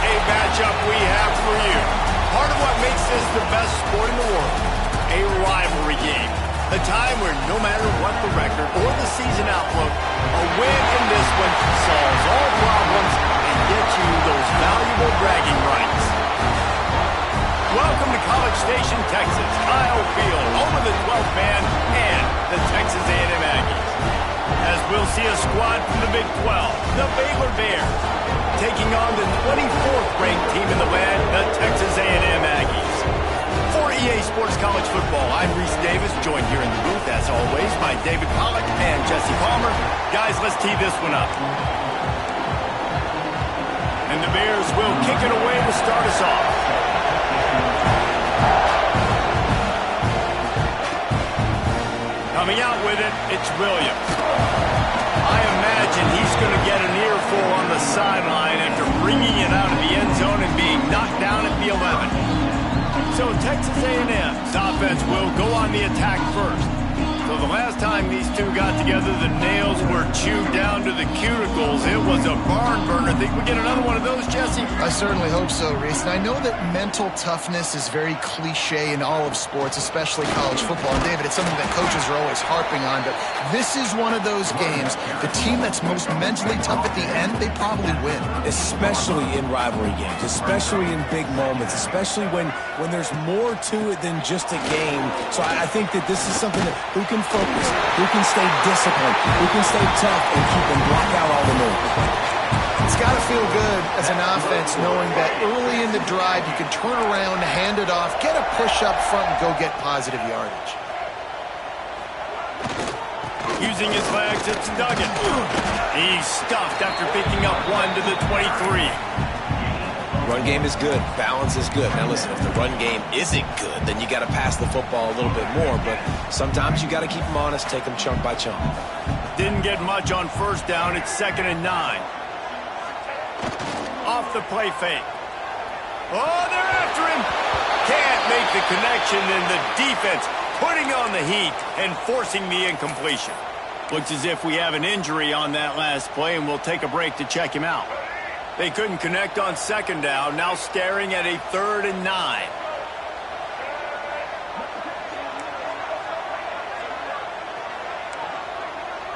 a matchup we have for you. Part of what makes this the best sport in the world, a rivalry game. A time where no matter what the record or the season outlook, a win in this one solves all problems and gets you those valuable bragging rights. Welcome to College Station, Texas, Kyle Field, home of the 12th man and the Texas A&M Aggies. As we'll see a squad from the Big 12, the Baylor Bears, taking on the 24th ranked team in the land, the Texas A&M Aggies. For EA Sports College Football, I'm Reese Davis, joined here in the booth, as always, by David Pollack and Jesse Palmer. Guys, let's tee this one up. And the Bears will kick it away to start us off. Coming out with it, it's Williams. I imagine he's going to get an earful on the sideline after bringing it out of the end zone and being knocked down at the 11. So Texas A&M's offense will go on the attack first. So the last time these two got together, the nails were chewed down to the cuticles. It was a barn burner. Think we get another one of those, Jesse? I certainly hope so, Reese. And I know that mental toughness is very cliche in all of sports, especially college football. And David, it's something that coaches are always harping on. But this is one of those games. The team that's most mentally tough at the end, they probably win. Especially in rivalry games, especially in big moments, especially when there's more to it than just a game. So I think that this is something that who can focus, who can stay disciplined, who can stay tough and keep and block out all the noise. It's got to feel good as an offense knowing that early in the drive you can turn around, hand it off, get a push up front, and go get positive yardage. Using his legs, it's Duggan. He's stuffed after picking up one to the 23. Run game is good. Balance is good. Now listen, if the run game isn't good, then you got to pass the football a little bit more. But sometimes you got to keep them honest, take them chunk by chunk. Didn't get much on first down. It's 2nd and 9. Off the play fake. Oh, they're after him. Can't make the connection, and the defense putting on the heat and forcing the incompletion. Looks as if we have an injury on that last play, and we'll take a break to check him out. They couldn't connect on 2nd down, now staring at a 3rd and 9.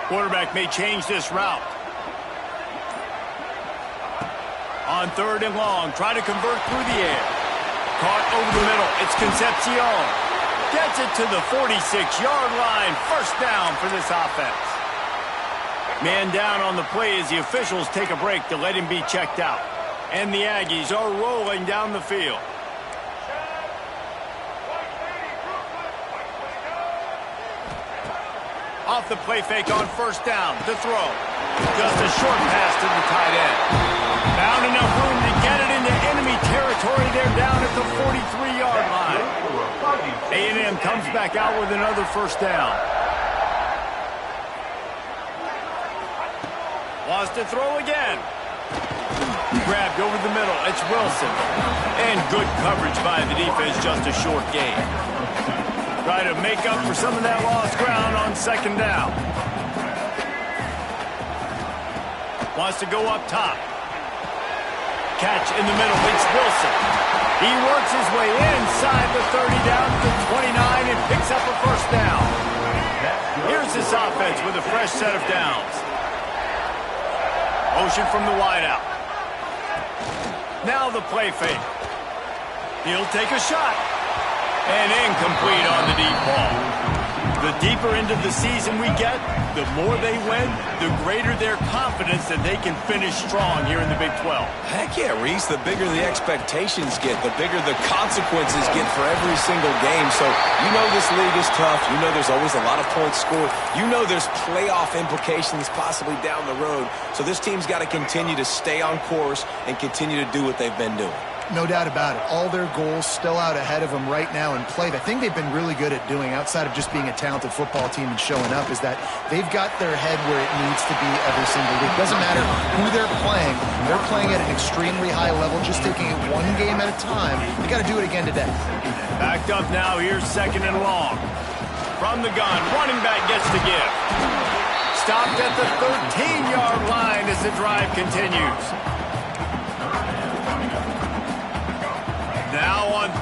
Quarterback may change this route. On 3rd and long, try to convert through the air. Caught over the middle, it's Concepcion. Gets it to the 46-yard line, 1st down for this offense. Man down on the play as the officials take a break to let him be checked out. And the Aggies are rolling down the field. Off the play fake on 1st down to throw. Just a short pass to the tight end. Found enough room to get it into enemy territory. They're down at the 43-yard line. A&M comes back out with another 1st down. Wants to throw again. Grabbed over the middle. It's Wilson. And good coverage by the defense, just a short gain. Try to make up for some of that lost ground on 2nd down. Wants to go up top. Catch in the middle. It's Wilson. He works his way inside the 30 down to the 29 and picks up a 1st down. Here's this offense with a fresh set of downs. Motion from the wideout. Now the play fake. He'll take a shot. And incomplete on the deep ball. The deeper into the season we get, the more they win, the greater their confidence that they can finish strong here in the Big 12. Heck yeah, Reese. The bigger the expectations get, the bigger the consequences get for every single game. So you know this league is tough. You know there's always a lot of points scored. You know there's playoff implications possibly down the road. So this team's got to continue to stay on course and continue to do what they've been doing. No doubt about it. All their goals still out ahead of them right now in play. The thing they've been really good at doing, outside of just being a talented football team and showing up, is that they've got their head where it needs to be every single week. Doesn't matter who they're playing at an extremely high level, just taking it one game at a time. They got to do it again today. Backed up now, here's 2nd and long. From the gun, running back gets the give. Stopped at the 13-yard line as the drive continues.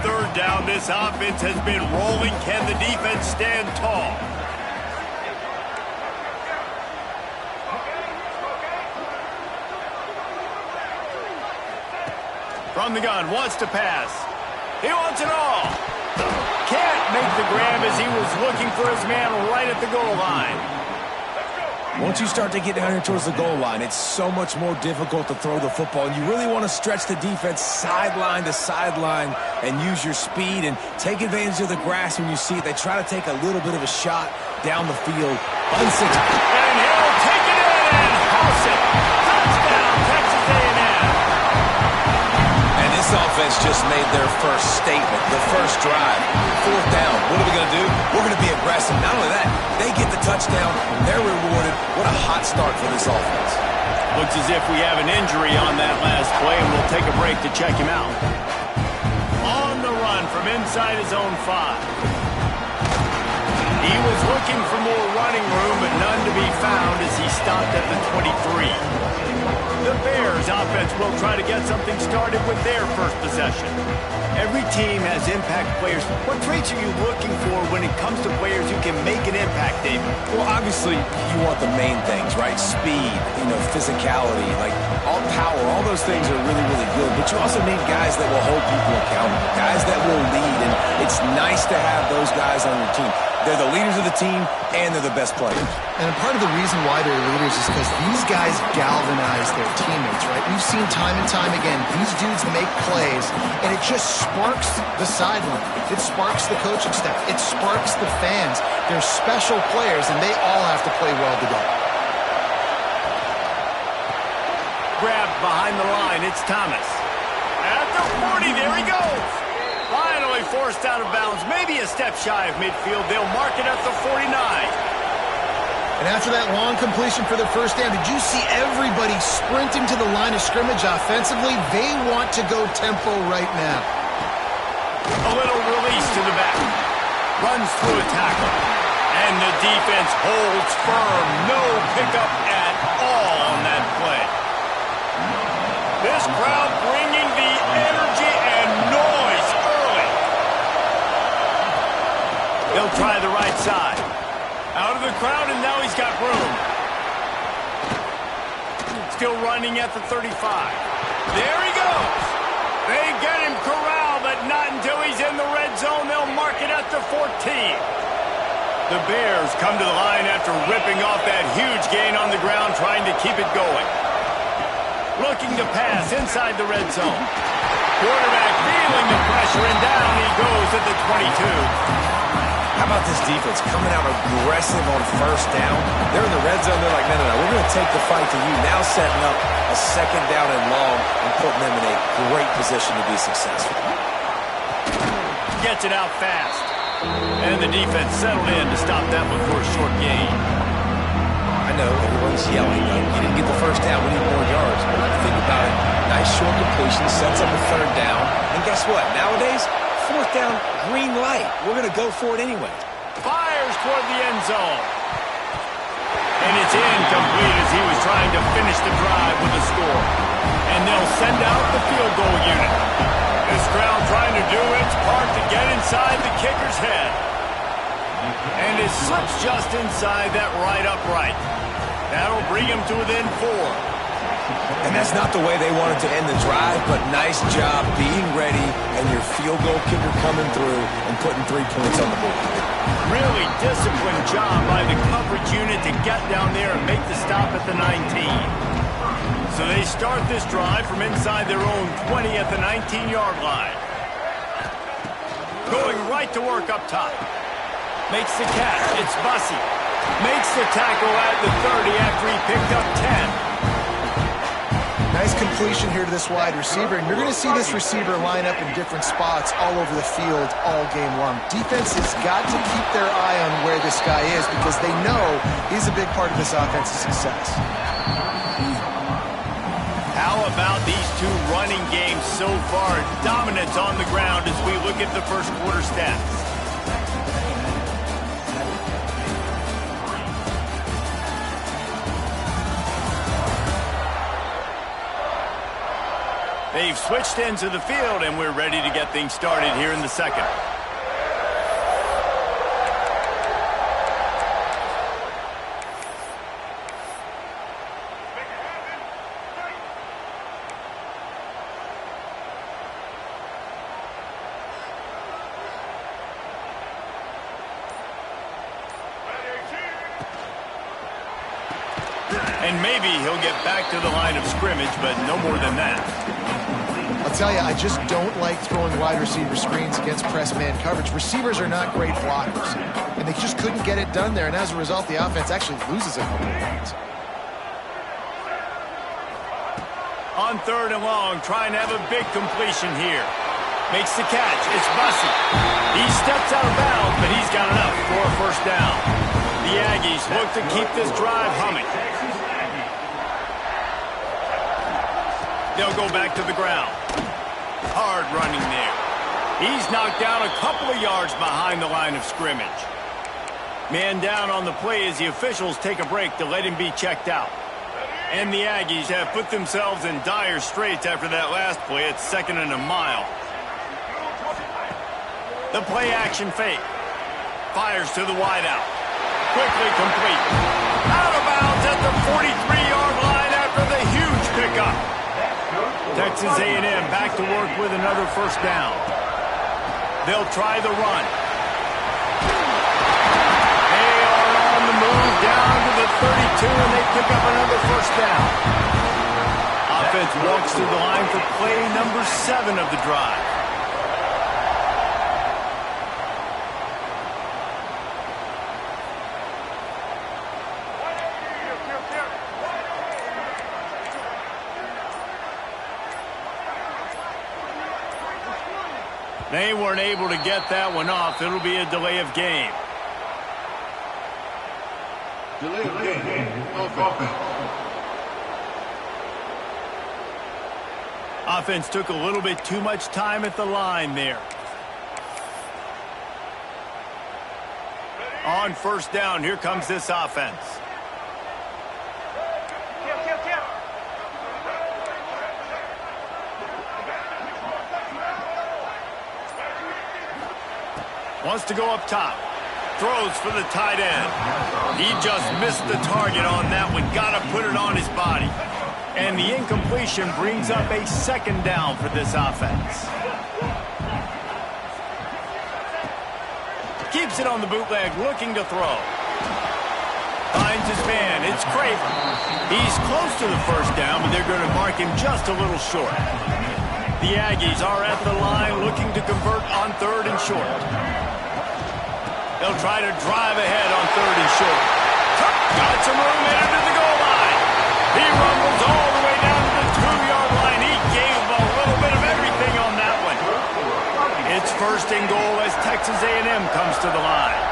third down, this offense has been rolling. Can the defense stand tall? From the gun, wants to pass. He wants it all. Can't make the grab as he was looking for his man right at the goal line. Once you start to get down here towards the goal line, it's so much more difficult to throw the football. And you really want to stretch the defense sideline to sideline and use your speed and take advantage of the grass when you see it. They try to take a little bit of a shot down the field. And he'll take it in and house it. Touchdown, Texas A&M. And this offense just made their first statement, the first drive. Fourth down. What are we going to do? We're going to be aggressive. Not only that, they get the touchdown. They're rewarded. What a hot start for this offense. Looks as if we have an injury on that last play, and we'll take a break to check him out. On the run from inside his own 5. He was looking for more running room, but none to be found as he stopped at the 23. The Bears offense will try to get something started with their first possession. Every team has impact players. What traits are you looking for when it comes to players who can make an impact, David? Well, obviously, you want the main things, right? Speed, physicality, like all power, all those things are really, really good. But you also need guys that will hold people accountable, guys that will lead. And it's nice to have those guys on your team. They're the leaders of the team, and they're the best players. And part of the reason why they're leaders is because these guys galvanize their teammates, right? We've seen time and time again, these dudes make plays, and it just sparks the sideline. It sparks the coaching staff. It sparks the fans. They're special players, and they all have to play well together. Grabbed behind the line, it's Thomas. At the 40, there he goes. Finally forced out of bounds, maybe a step shy of midfield. They'll mark it at the 49. And after that long completion for the first down, did you see everybody sprinting to the line of scrimmage offensively? They want to go tempo right now. A little release to the back. Runs through a tackle. And the defense holds firm. No pickup at all on that play. This crowd bringing the energy and noise early. They'll try the right side. Out of the crowd, and now he's got room. Still running at the 35. There he goes. They get him corralled, but not until he's in the red zone. They'll mark it at the 14. The Bears come to the line after ripping off that huge gain on the ground, trying to keep it going. Looking to pass inside the red zone. Quarterback feeling the pressure, and down he goes at the 22. How about this defense coming out aggressive on first down? They're in the red zone. They're like, no, we're going to take the fight to you. Now setting up a second down and long and putting them in a great position to be successful. Gets it out fast. And the defense settled in to stop that one for a short gain. I know everyone's yelling, like, you didn't get the first down, we need more yards. But think about it. Nice short completion, sets up a third down. And guess what? Nowadays, fourth down, green light. We're going to go for it anyway. Fires toward the end zone. And it's incomplete as he was trying to finish the drive with a score. And they'll send out the field goal unit. This crowd trying to do its part to get inside the kicker's head. And it slips just inside that right upright. That'll bring him to within 4. And that's not the way they wanted to end the drive, but nice job being ready and your field goal kicker coming through and putting 3 points on the board. Really disciplined job by the coverage unit to get down there and make the stop at the 19. So they start this drive from inside their own 20 at the 19-yard line. Going right to work up top. Makes the catch. It's Bussey. Makes the tackle at the 30 after he picked up 10. Nice completion here to this wide receiver, and you're going to see this receiver line up in different spots all over the field all game long. Defense has got to keep their eye on where this guy is because they know he's a big part of this offense's success. How about these two running games so far? Dominance on the ground as we look at the first quarter stats. They've switched into the field, and we're ready to get things started here in the second. And maybe he'll get back to the line of scrimmage, but no more than that. I'll tell you, I just don't like throwing wide receiver screens against press man coverage. Receivers are not great blockers, and they just couldn't get it done there, and as a result, the offense actually loses a couple of points. On 3rd and long, trying to have a big completion here. Makes the catch. It's Bussey. He steps out of bounds, but he's got enough for a first down. The Aggies look to keep this drive humming. They'll go back to the ground. Hard running there. He's knocked down a couple of yards behind the line of scrimmage. Man down on the play as the officials take a break to let him be checked out. And the Aggies have put themselves in dire straits after that last play. It's 2nd and a mile. The play action fake. Fires to the wideout. Quickly complete. Out of bounds at the 43-yard line after the huge pickup. Texas A&M back to work with another first down. They'll try the run. They are on the move down to the 32, and they pick up another first down. Offense walks to the line for play number 7 of the drive. They weren't able to get that one off. It'll be a delay of game. Delay of game. Offense took a little bit too much time at the line there. On first down, here comes this offense. Wants to go up top. Throws for the tight end. He just missed the target on that one. Got to put it on his body. And the incompletion brings up a 2nd down for this offense. Keeps it on the bootleg, looking to throw. Finds his man. It's Craven. He's close to the first down, but they're going to mark him just a little short. The Aggies are at the line looking to convert on 3rd and short. They'll try to drive ahead on 3rd and short. Got some room into the goal line. He rumbles all the way down to the 2-yard line. He gave a little bit of everything on that one. It's 1st and goal as Texas A&M comes to the line.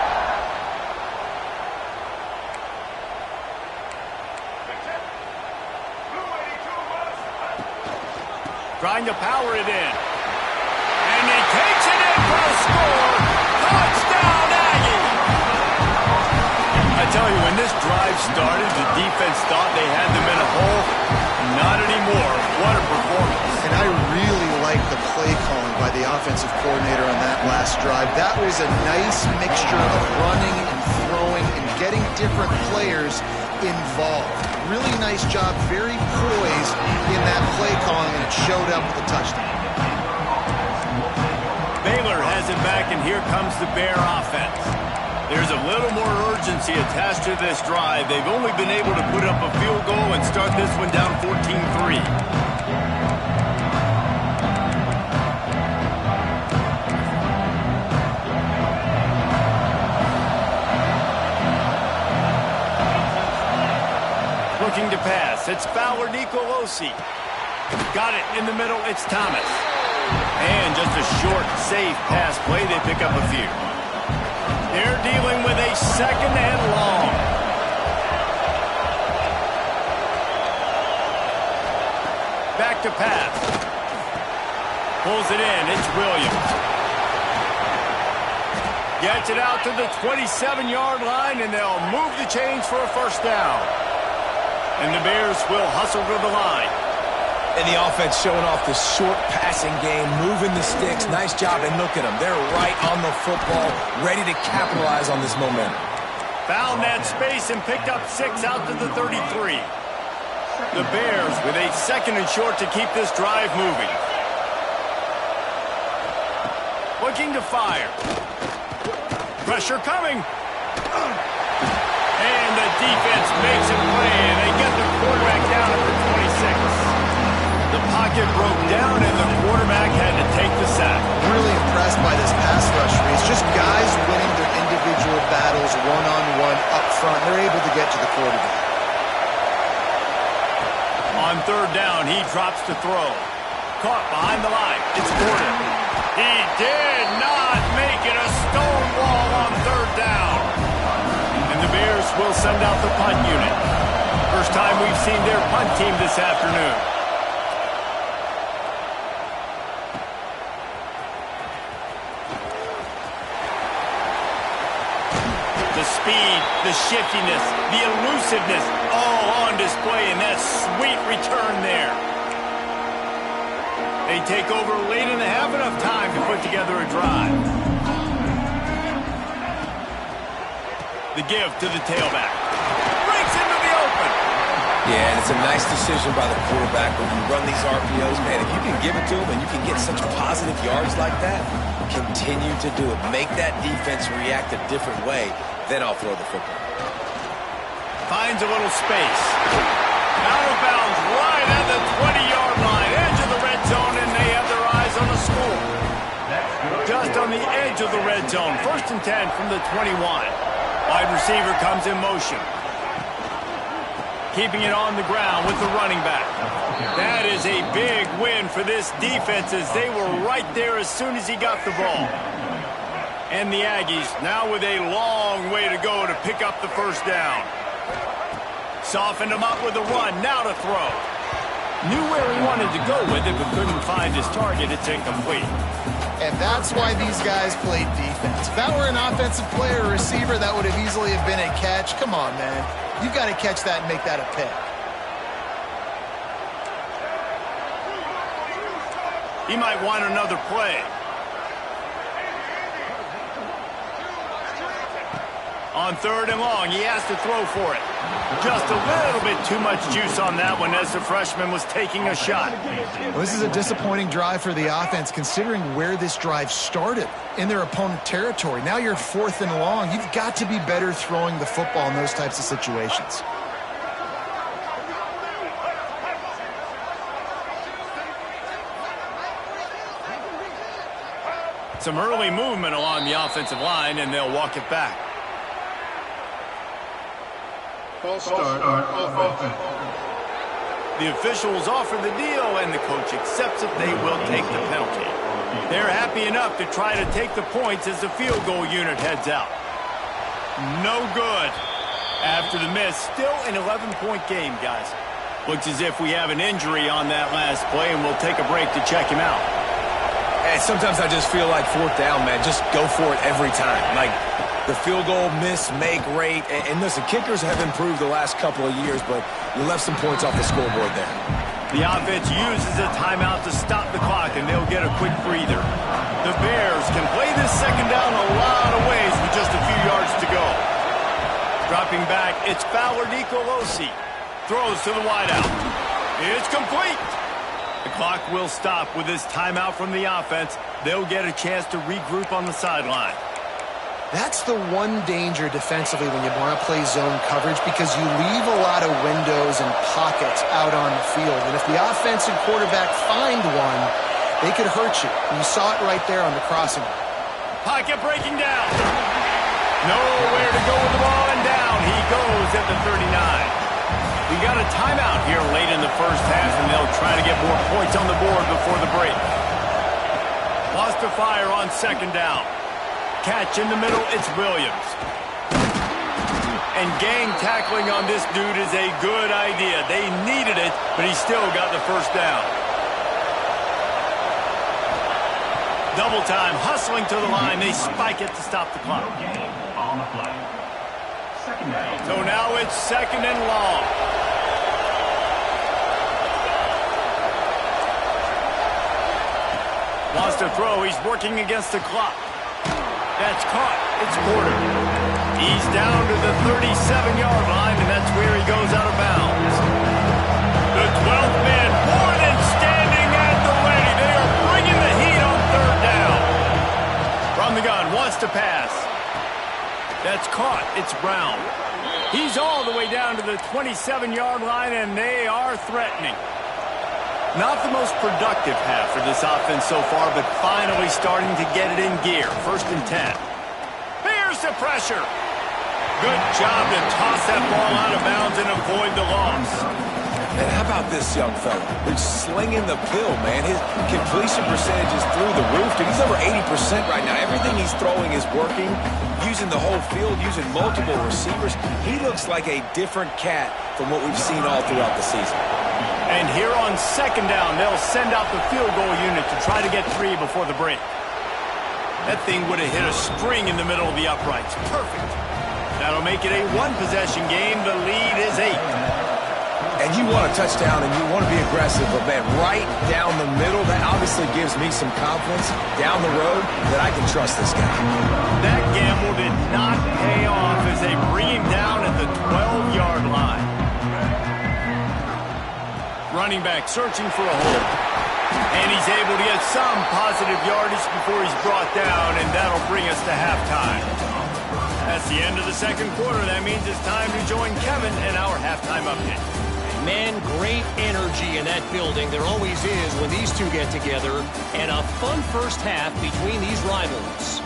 Trying to power it in. And he takes it in for a score. Touchdown, Aggie! I tell you, when this drive started, the defense thought they had them in a hole. Not anymore. What a performance. And I really like the play calling by the offensive coordinator on that last drive. That was a nice mixture of running and throwing and getting different players involved. Really nice job, very poised in that play calling, and it showed up with a touchdown. Baylor has it back, and here comes the Bear offense. There's a little more urgency attached to this drive. They've only been able to put up a field goal and start this one down 14-3. Looking to pass. It's Fowler Nicolosi. Got it in the middle. It's Thomas. And just a short, safe pass play. They pick up a few. They're dealing with a 2nd and long. Back to pass. Pulls it in. It's Williams. Gets it out to the 27-yard line, and they'll move the chains for a first down. And the Bears will hustle to the line. And the offense showing off the short passing game, moving the sticks. Nice job, and look at them. They're right on the football, ready to capitalize on this momentum. Found that space and picked up 6 out to the 33. The Bears with a 2nd and short to keep this drive moving. Looking to fire. Pressure coming. And the defense makes a play, and they get the quarterback down at the 26. The pocket broke down, and the quarterback had to take the sack. Really impressed by this pass rush, Reese. Just guys winning their individual battles one-on-one up front. They're able to get to the quarterback. On 3rd down, he drops to throw. Caught behind the line. It's Gordon. He did not make it. A stone wall on 3rd down. And the Bears will send out the punt unit. First time we've seen their punt team this afternoon. The speed, the shiftiness, the elusiveness, all on display in that sweet return there. They take over late and have enough time to put together a drive. The give to the tailback. Breaks into the open. Yeah, and it's a nice decision by the quarterback when you run these RPOs. Man, if you can give it to him and you can get such positive yards like that, continue to do it. Make that defense react a different way. Then I'll throw the football. Finds a little space. Out of bounds right at the 20-yard line. Edge of the red zone, and they have their eyes on the score. Just on the edge of the red zone. 1st and 10 from the 21. Wide receiver comes in motion. Keeping it on the ground with the running back. That is a big win for this defense as they were right there as soon as he got the ball. And the Aggies now with a long way to go to pick up the 1st down. Softened him up with a run, now to throw. Knew where he wanted to go with it, but couldn't find his target. It's incomplete. And that's why these guys played defense. If that were an offensive player or receiver, that would have easily have been a catch. Come on, man. You've got to catch that and make that a pick. He might want another play. On 3rd and long, he has to throw for it. Just a little bit too much juice on that one as the freshman was taking a shot. Well, this is a disappointing drive for the offense considering where this drive started, in their opponent territory. Now you're 4th and long. You've got to be better throwing the football in those types of situations. Some early movement along the offensive line, and they'll walk it back. False start offense. The officials offer the deal, and the coach accepts it. They will take the penalty. They're happy enough to try to take the points as the field goal unit heads out. No good. After the miss, still an 11-point game, guys. Looks as if we have an injury on that last play, and we'll take a break to check him out. And sometimes I just feel like 4th down, man. Just go for it every time. Like, the field goal, miss, make rate. And listen, kickers have improved the last couple of years, but you left some points off the scoreboard there. The offense uses a timeout to stop the clock, and they'll get a quick breather. The Bears can play this 2nd down a lot of ways with just a few yards to go. Dropping back, it's Fowler Nicolosi. Throws to the wideout. It's complete. The clock will stop with this timeout from the offense. They'll get a chance to regroup on the sideline. That's the one danger defensively when you want to play zone coverage, because you leave a lot of windows and pockets out on the field. And if the offensive quarterback find one, they could hurt you. And you saw it right there on the crossing. Pocket breaking down. Nowhere to go with the ball, and down he goes at the 39. We got a timeout here late in the 1st half, and they'll try to get more points on the board before the break. Lost to fire on 2nd down. Catch in the middle, it's Williams. And gang tackling on this dude is a good idea. They needed it, but he still got the 1st down. Double time, hustling to the line. They spike it to stop the clock. So now it's 2nd and long. Wants to throw. He's working against the clock. That's caught. It's quarter. He's down to the 37-yard line, and that's where he goes out of bounds. The 12th man more than standing at the ready. They are bringing the heat on third down. From the gun, wants to pass. That's caught. It's Brown. He's all the way down to the 27-yard line, and they are threatening. Not the most productive half for this offense so far, but finally starting to get it in gear. 1st and 10. Here's the pressure. Good job to toss that ball out of bounds and avoid the loss. And how about this young fella? He's slinging the pill, man. His completion percentage is through the roof. Dude, he's over 80% right now. Everything he's throwing is working, using the whole field, using multiple receivers. He looks like a different cat from what we've seen all throughout the season. And here on 2nd down, they'll send out the field goal unit to try to get 3 before the break. That thing would have hit a string in the middle of the uprights. Perfect. That'll make it a 1-possession game. The lead is 8. And you want a touchdown and you want to be aggressive, but man, right down the middle, that obviously gives me some confidence down the road that I can trust this guy. That gamble did not pay off as they bring him down at the 12-yard line. Running back searching for a hole. And he's able to get some positive yardage before he's brought down, and that'll bring us to halftime. That's the end of the 2nd quarter. That means it's time to join Kevin in our halftime update. Man, great energy in that building. There always is when these two get together. And a fun first half between these rivals.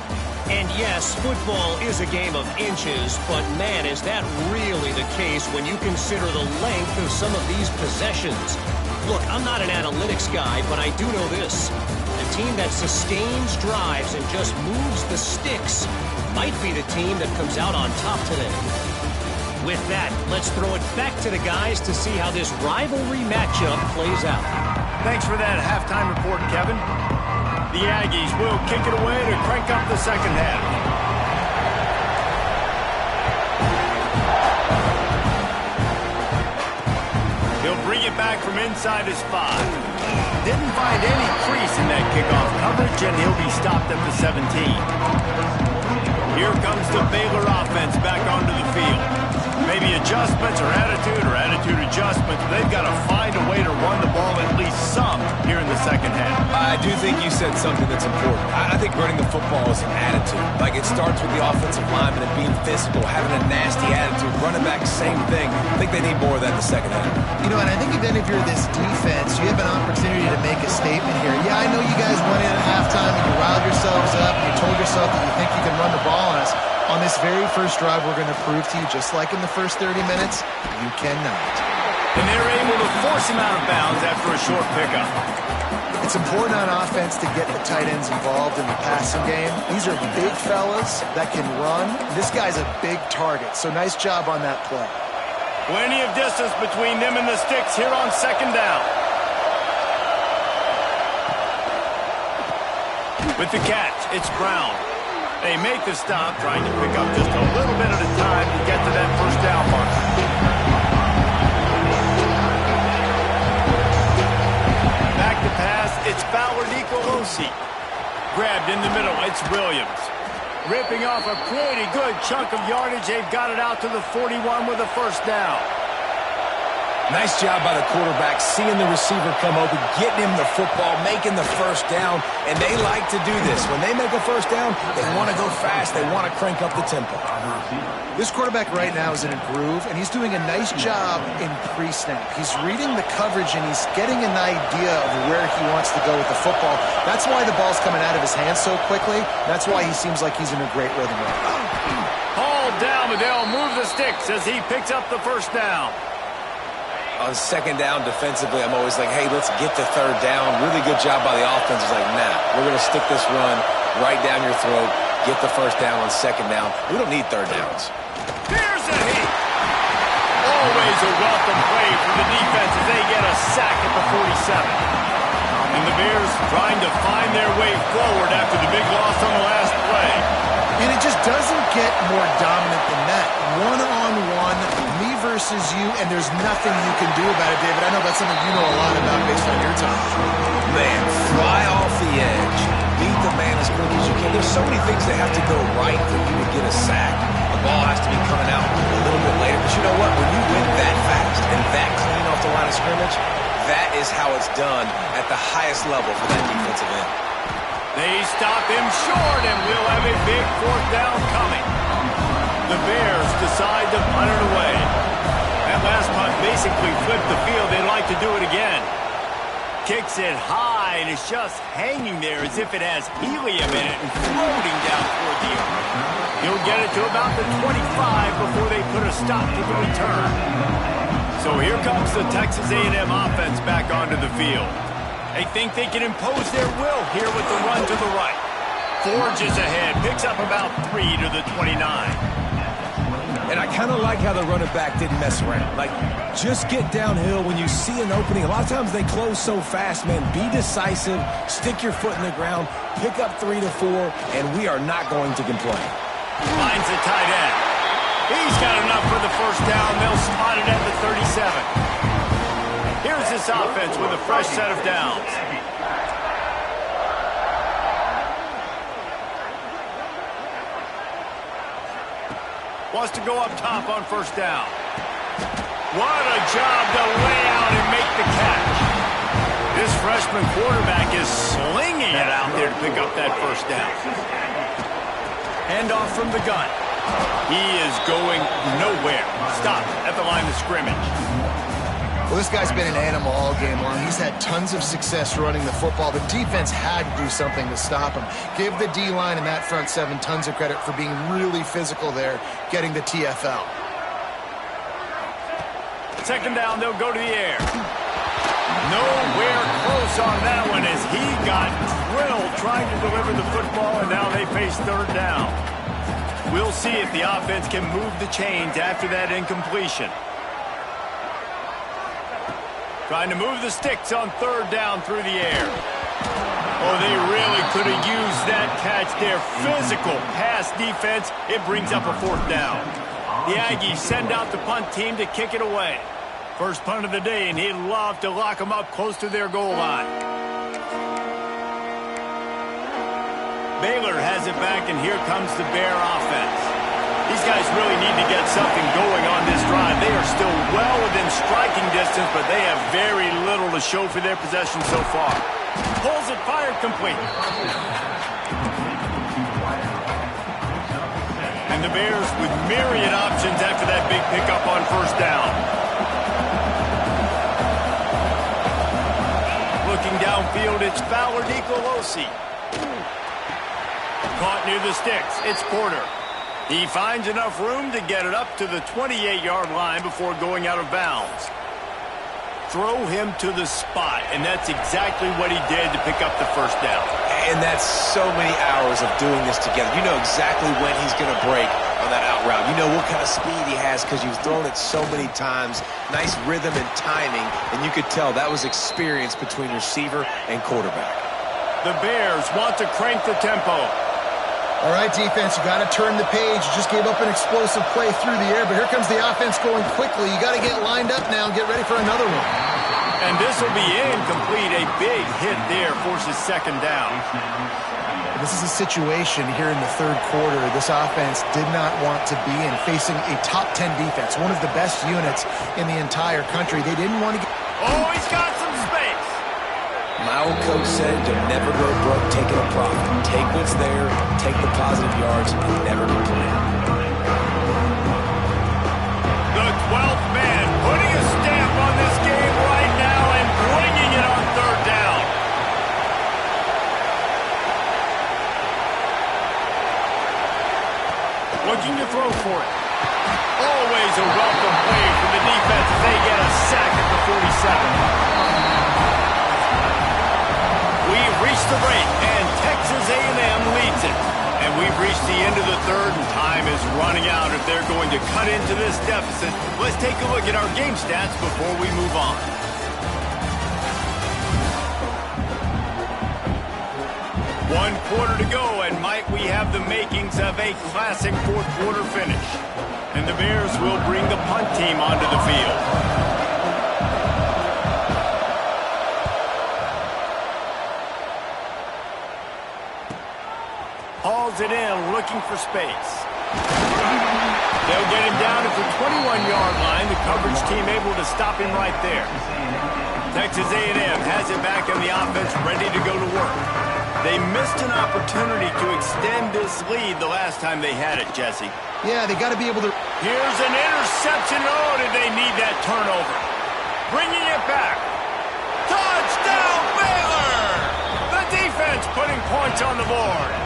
And yes, football is a game of inches, but man, is that really the case when you consider the length of some of these possessions. Look, I'm not an analytics guy, but I do know this. The team that sustains drives and just moves the sticks might be the team that comes out on top today. With that, let's throw it back to the guys to see how this rivalry matchup plays out. Thanks for that halftime report, Kevin. The Aggies will kick it away to crank up the 2nd half. He'll bring it back from inside his 5. Didn't find any crease in that kickoff coverage, and he'll be stopped at the 17. Here comes the Baylor offense back onto the field. Maybe adjustments or attitude adjustments. They've got to find a way to run the ball at least some here in the 2nd half. I do think you said something that's important. I think running the football is an attitude. Like, it starts with the offensive lineman and being physical, having a nasty attitude. Running back, same thing. I think they need more of that in the 2nd half. You know, and I think even if you're this defense, you have an opportunity to make a statement here. Yeah, I know you guys went in at halftime and you riled yourselves up and you told yourself that you think you can run the ball on us. On this very first drive, we're going to prove to you, just like in the first 30 minutes, you cannot. And they're able to force him out of bounds after a short pickup. It's important on offense to get the tight ends involved in the passing game. These are big fellas that can run. This guy's a big target, so nice job on that play. Plenty of distance between them and the sticks here on 2nd down. With the catch, it's Brown. They make the stop, trying to pick up just a little bit at a time to get to that 1st down mark. Back to pass, it's Fowler-Nicolosi. Grabbed in the middle, it's Williams. Ripping off a pretty good chunk of yardage. They've got it out to the 41 with a 1st down. Nice job by the quarterback, seeing the receiver come open, getting him the football, making the 1st down, and they like to do this. When they make a 1st down, they want to go fast, they want to crank up the tempo. This quarterback right now is in a groove, and he's doing a nice job in pre-snap. He's reading the coverage, and he's getting an idea of where he wants to go with the football. That's why the ball's coming out of his hands so quickly. That's why he seems like he's in a great rhythm right now. Hauled down, but they'll move the sticks as he picks up the 1st down. On 2nd down defensively, I'm always like, hey, let's get the 3rd down. Really good job by the offense. It's like, nah, we're going to stick this run right down your throat, get the 1st down on 2nd down. We don't need 3rd downs. Here's a hit. Always a welcome play for the defense as they get a sack at the 47. And the Bears trying to find their way forward after the big loss on the last play. And it just doesn't get more dominant than that. One-on-one, me versus you, and there's nothing you can do about it, David. I know that's something you know a lot about based on your time. Man, fly off the edge. so many things that have to go right for you to get a sack. The ball has to be coming out a little bit later. But you know what? When you win that fast and that clean off the line of scrimmage, that is how it's done at the highest level for that defensive end. They stop him short, and we'll have a big fourth down coming. The Bears decide to punt it away. That last punt basically flipped the field. They'd like to do it again. Kicks it high, and it's just hanging there as if it has helium in it and floating down toward the earth. He'll get it to about the 25 before they put a stop to the return. So here comes the Texas A&M offense back onto the field. They think they can impose their will here with the run to the right. Forges ahead, picks up about 3 to the 29. And I kind of like how the running back didn't mess around. Like, just get downhill when you see an opening. A lot of times they close so fast, man. Be decisive, stick your foot in the ground, pick up 3 to 4, and we are not going to complain. Finds the tight end. He's got enough for the first down. They'll spot it at the 37. Here's this offense with a fresh set of downs. Wants to go up top on first down. What a job to lay out and make the catch. This freshman quarterback is slinging it out there to pick up that first down. Handoff from the gun. He is going nowhere. Stop at the line of scrimmage. Well, this guy's been an animal all game long. He's had tons of success running the football. The defense had to do something to stop him. Give the D-line and that front seven tons of credit for being really physical there, getting the TFL. Second down, they'll go to the air. Nowhere close on that one as he got drilled trying to deliver the football, and now they face third down. We'll see if the offense can move the chains after that incompletion. Trying to move the sticks on third down through the air. Oh, they really could have used that catch there. Physical pass defense. It brings up a fourth down. The Aggies send out the punt team to kick it away. First punt of the day, and he'd love to lock them up close to their goal line. Baylor has it back, and here comes the Bear offense. These guys really need to get something going on this drive. They are still well within striking distance, but they have very little to show for their possession so far. Pulls it, fired, complete. And the Bears with myriad options after that big pickup on first down. Looking downfield, it's Fowler Nicolosi. Caught near the sticks. It's Porter. He finds enough room to get it up to the 28-yard line before going out of bounds. Throw him to the spot, and that's exactly what he did to pick up the first down. And that's so many hours of doing this together. You know exactly when he's going to break on that out route. You know what kind of speed he has because you've thrown it so many times. Nice rhythm and timing, and you could tell that was experience between receiver and quarterback. The Bears want to crank the tempo. All right, defense, you got to turn the page. You just gave up an explosive play through the air, but here comes the offense going quickly. You got to get lined up now and get ready for another one. And this will be incomplete. A big hit there forces second down. This is a situation here in the third quarter this offense did not want to be in, facing a top 10 defense, one of the best units in the entire country. They didn't want to get... Oh, he's got some space. My old coach said to never go broke taking a profit. Take what's there, take the positive yards, and never complain. The 12th man putting a stamp on this game right now and bringing it on third down. Looking to throw for it. Always a welcome play for the defense as they get a sack at the 47. We've reached the break, and Texas A&M leads it. And we've reached the end of the third, and time is running out if they're going to cut into this deficit. Let's take a look at our game stats before we move on. One quarter to go, and might we have the makings of a classic fourth quarter finish. And the Bears will bring the punt team onto the field. Hauls it in, looking for space. They'll get him down at the 21-yard line. The coverage team able to stop him right there. Texas A&M has it back in the offense, ready to go to work. They missed an opportunity to extend this lead the last time they had it, Jesse. Yeah, they got to be able to... Here's an interception. Oh, did they need that turnover? Bringing it back. Touchdown, Baylor! The defense putting points on the board.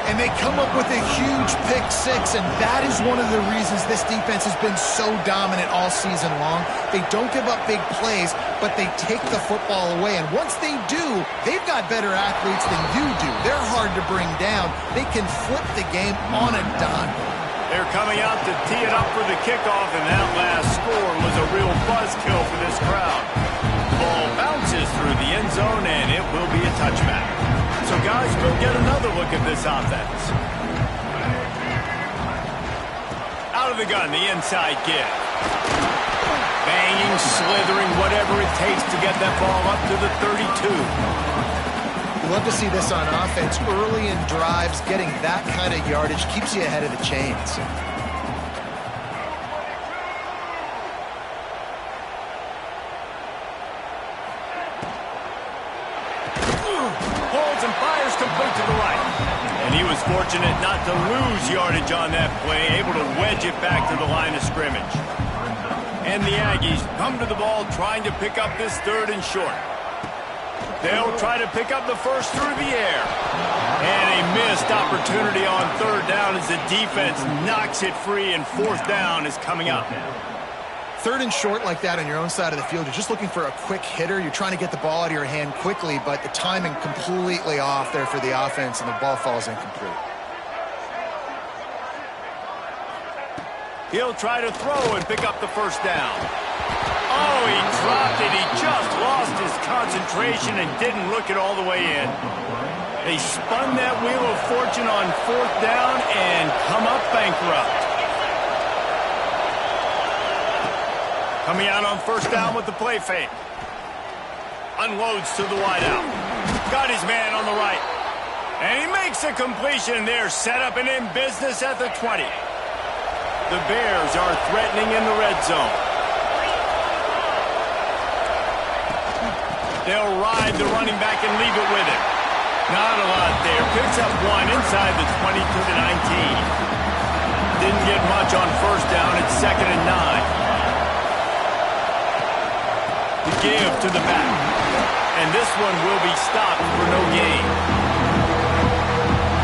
And they come up with a huge pick six, and that is one of the reasons this defense has been so dominant all season long. They don't give up big plays, but they take the football away. And once they do, they've got better athletes than you do. They're hard to bring down. They can flip the game on a dime. They're coming out to tee it up for the kickoff, and that last score was a real buzzkill for this crowd. Ball bounces through the end zone, and it will be a touchback. So, guys, go get another look at this offense. Out of the gun, the inside give. Banging, slithering, whatever it takes to get that ball up to the 32. You love to see this on offense. Early in drives, getting that kind of yardage keeps you ahead of the chains. Holds and fires complete to the right. And he was fortunate not to lose yardage on that play, able to wedge it back to the line of scrimmage. And the Aggies come to the ball trying to pick up this third and short. They'll try to pick up the first through the air. And a missed opportunity on third down as the defense knocks it free, and fourth down is coming up. Third and short like that on your own side of the field, you're just looking for a quick hitter. You're trying to get the ball out of your hand quickly, but the timing completely off there for the offense, and the ball falls incomplete. He'll try to throw and pick up the first down. Oh, he dropped it. He just lost his concentration and didn't look it all the way in. They spun that wheel of fortune on fourth down and come up bankrupt. Coming out on first down with the play fake. Unloads to the wideout. Got his man on the right. And he makes a completion there. Set up and in business at the 20. The Bears are threatening in the red zone. They'll ride the running back and leave it with him. Not a lot there. Picks up one inside the 20 to the 19. Didn't get much on first down. It's 2nd and 9. The give to the back. And this one will be stopped for no gain.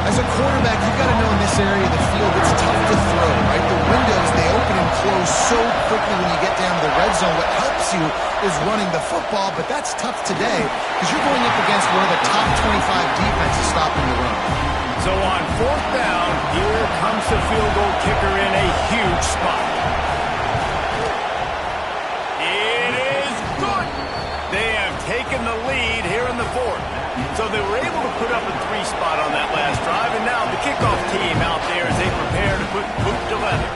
As a quarterback, you've got to know in this area of the field it's tough to throw, right? The windows, they open and close so quickly when you get down to the red zone. What helps you is running the football, but that's tough today because you're going up against one of the top 25 defenses stopping the run. So on fourth down, here comes the field goal kicker in a huge spot. It is good. They have taken the lead here in the fourth. So they were able to put up a 3 spot on that last drive, and now the kickoff team out there as they prepare to put boot to leather.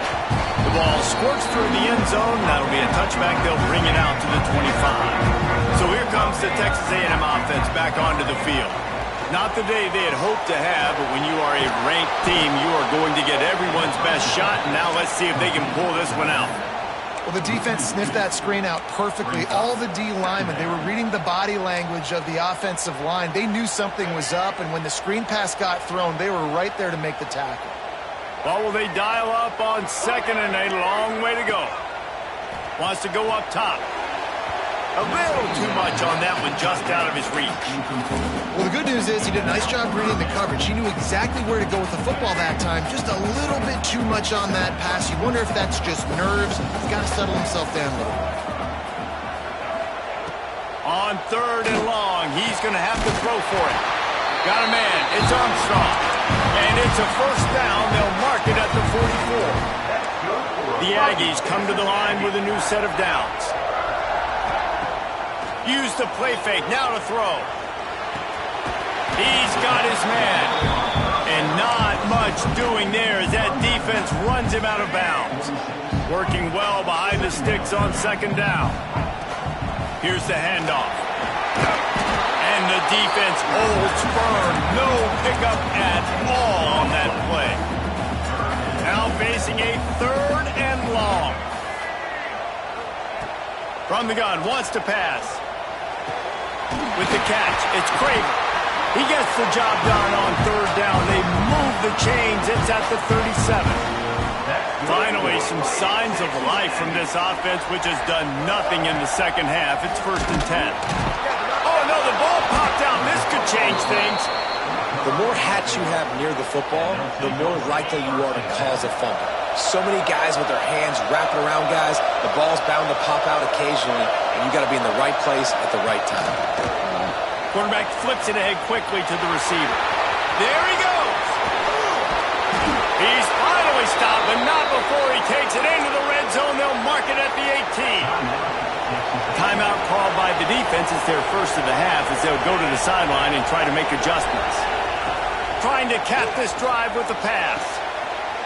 The ball squirts through the end zone. That'll be a touchback. They'll bring it out to the 25. So here comes the Texas A&M offense back onto the field. Not the day they had hoped to have, but when you are a ranked team, you are going to get everyone's best shot, and now let's see if they can pull this one out. Well, the defense sniffed that screen out perfectly. All the D linemen, they were reading the body language of the offensive line. They knew something was up, and when the screen pass got thrown, they were right there to make the tackle. Well, will they dial up on second, and a long way to go. Wants to go up top. A little too much on that one, just out of his reach. Well, the good news is he did a nice job reading the coverage. He knew exactly where to go with the football that time. Just a little bit too much on that pass. You wonder if that's just nerves. He's got to settle himself down a little bit. On third and long, he's going to have to throw for it. Got a man. It's Armstrong. And it's a first down. They'll mark it at the 44. The Aggies come to the line with a new set of downs. Use the play fake. Now to throw. He's got his man. And not much doing there as that defense runs him out of bounds. Working well behind the sticks on second down. Here's the handoff. And the the defense holds firm. No pickup at all on that play. Now facing a 3rd and long. From the gun, wants to pass. With the catch, it's Craven. He gets the job done on 3rd down. They move the chains. It's at the 37. Finally, some signs of life from this offense, which has done nothing in the second half. It's 1st and 10. Oh, no, the ball popped out. This could change things. The more hats you have near the football, the more likely you are to cause a fumble. So many guys with their hands wrapping around guys, the ball's bound to pop out occasionally, and you got to be in the right place at the right time. Quarterback flips it ahead quickly to the receiver. There he goes. He's finally stopped, but not before he takes it into the red zone. They'll mark it at the 18. Timeout called by the defense. It's their first of the half as they'll go to the sideline and try to make adjustments. Trying to cap this drive with the pass.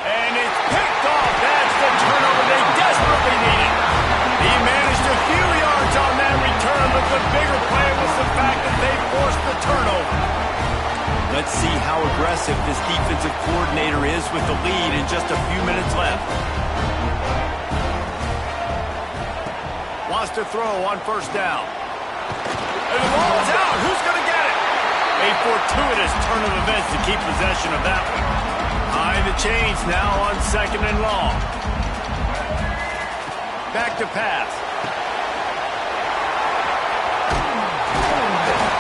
And it's picked off. That's the turnover they desperately needed. He managed a few yards on that return, but the bigger play was the fact that they forced the turnover. Let's see how aggressive this defensive coordinator is with the lead and just a few minutes left. Wants to throw on 1st down. And the ball is out. Who's going to get it? A fortuitous turn of events to keep possession of that one. Behind the chains now on 2nd and long. Back to pass.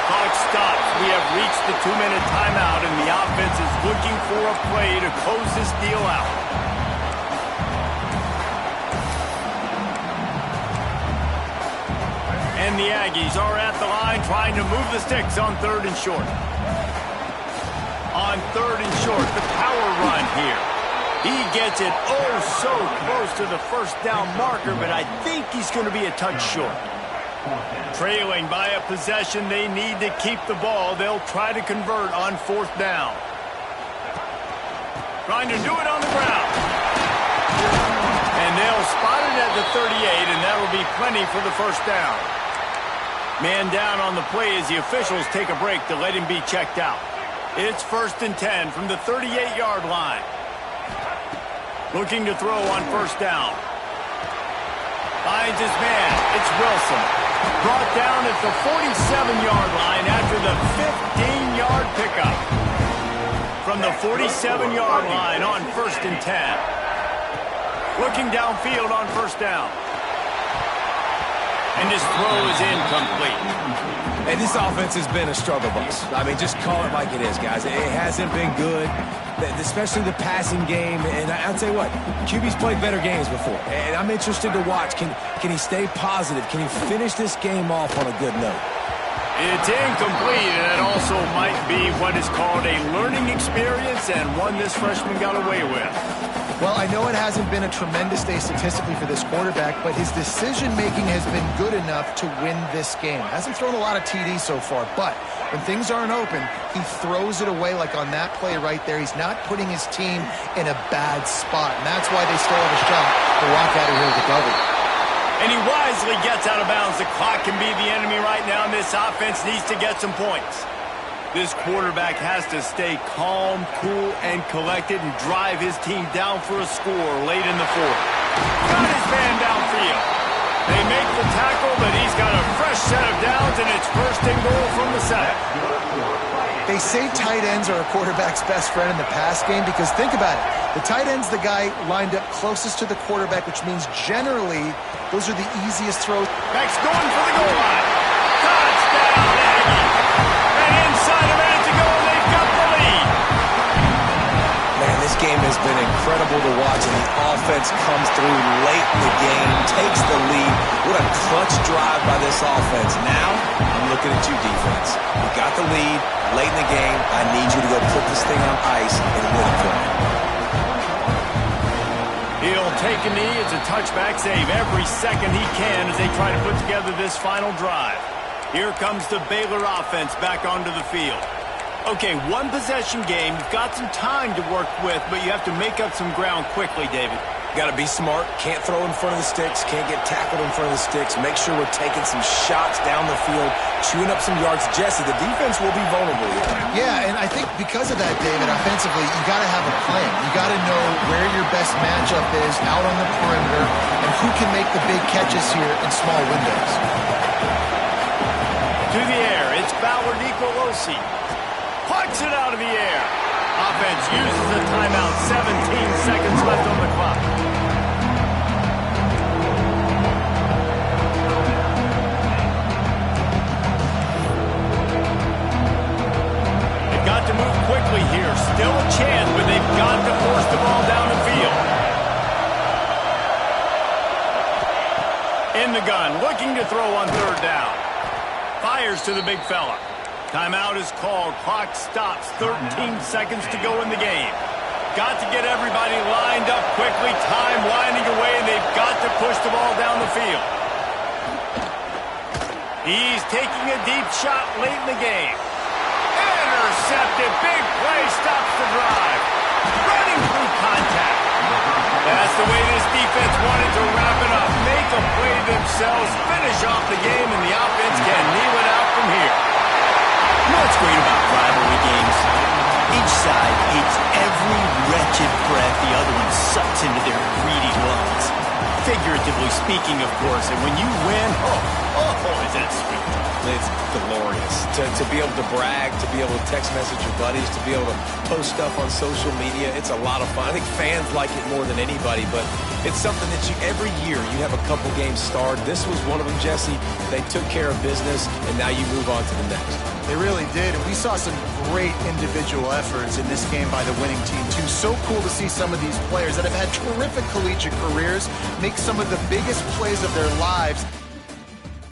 Clock stops. We have reached the 2-minute timeout, and the offense is looking for a play to close this deal out. And the Aggies are at the line trying to move the sticks on 3rd and short. On 3rd and short, the power run here. He gets it oh so close to the 1st down marker, but I think he's going to be a touch short. Trailing by a possession, they need to keep the ball. They'll try to convert on 4th down. Trying to do it on the ground. And they'll spot it at the 38, and that'll be plenty for the 1st down. Man down on the play as the officials take a break to let him be checked out. It's 1st and 10 from the 38-yard line. Looking to throw on 1st down. Finds his man. It's Wilson. Brought down at the 47-yard line after the 15-yard pickup. From the 47-yard line on 1st and 10. Looking downfield on 1st down. And his throw is incomplete. And this offense has been a struggle bus. I mean, just call it like it is, guys. It hasn't been good, especially the passing game. And I'll tell you what, QB's played better games before. And I'm interested to watch. Can he stay positive? Can he finish this game off on a good note? It's incomplete, and it also might be what is called a learning experience and one this freshman got away with. Well, I know it hasn't been a tremendous day statistically for this quarterback, but his decision-making has been good enough to win this game. Hasn't thrown a lot of TDs so far, but when things aren't open, he throws it away like on that play right there. He's not putting his team in a bad spot, and that's why they still have a shot to walk out of here with the W. And he wisely gets out of bounds. The clock can be the enemy right now, and this offense needs to get some points. This quarterback has to stay calm, cool, and collected and drive his team down for a score late in the 4th. Got his man downfield. They make the tackle, but he's got a fresh set of downs, and it's 1st and goal from the 7. They say tight ends are a quarterback's best friend in the pass game because think about it. The tight end's the guy lined up closest to the quarterback, which means generally those are the easiest throws. Back's going for the goal line. Touchdown, Aggies. And inside a minute to go, they've got the lead. Man, this game has been incredible to watch, and the offense comes through late in the game, takes the lead. What a clutch drive by this offense. Now, I'm looking at you, defense. You got the lead late in the game. I need you to go put this thing on ice and win it for me. He'll take a knee. It's a touchback save every second he can as they try to put together this final drive. Here comes the Baylor offense back onto the field. Okay, one possession game. You've got some time to work with, but you have to make up some ground quickly, David. Got to be smart. Can't throw in front of the sticks. Can't get tackled in front of the sticks. Make sure we're taking some shots down the field, chewing up some yards. Jesse, the defense will be vulnerable here. Yeah, and I think because of that, David, offensively, you got to have a plan. You got to know where your best matchup is out on the perimeter and who can make the big catches here in small windows. To the air, it's Ballard Nicolosi. Pucks it out of the air. Offense uses a timeout. 17 seconds left on the clock. They've got to move quickly here. Still a chance, but they've got to force the ball down the field. In the gun, looking to throw on third down. Fires to the big fella. Timeout is called. Clock stops. 13 seconds to go in the game. Got to get everybody lined up quickly. Time winding away, and they've got to push the ball down the field. He's taking a deep shot late in the game. Intercepted. Big play. Stops the drive. Running through contact. That's the way this defense wanted to wrap it up. Make a play themselves. Finish off the game, and the offense can kneel it out from here. You know what's great about rivalry games? Each side hates every wretched breath the other one sucks into their greedy lungs. Figuratively speaking, of course, and when you win, is that sweet? It's glorious. To be able to brag, to be able to text message your buddies, to be able to post stuff on social media, it's a lot of fun. I think fans like it more than anybody, but it's something that every year you have a couple games starred. This was one of them, Jesse. They took care of business, and now you move on to the next. They really did, and we saw some great individual efforts in this game by the winning team, too. So cool to see some of these players that have had terrific collegiate careers make some of the biggest plays of their lives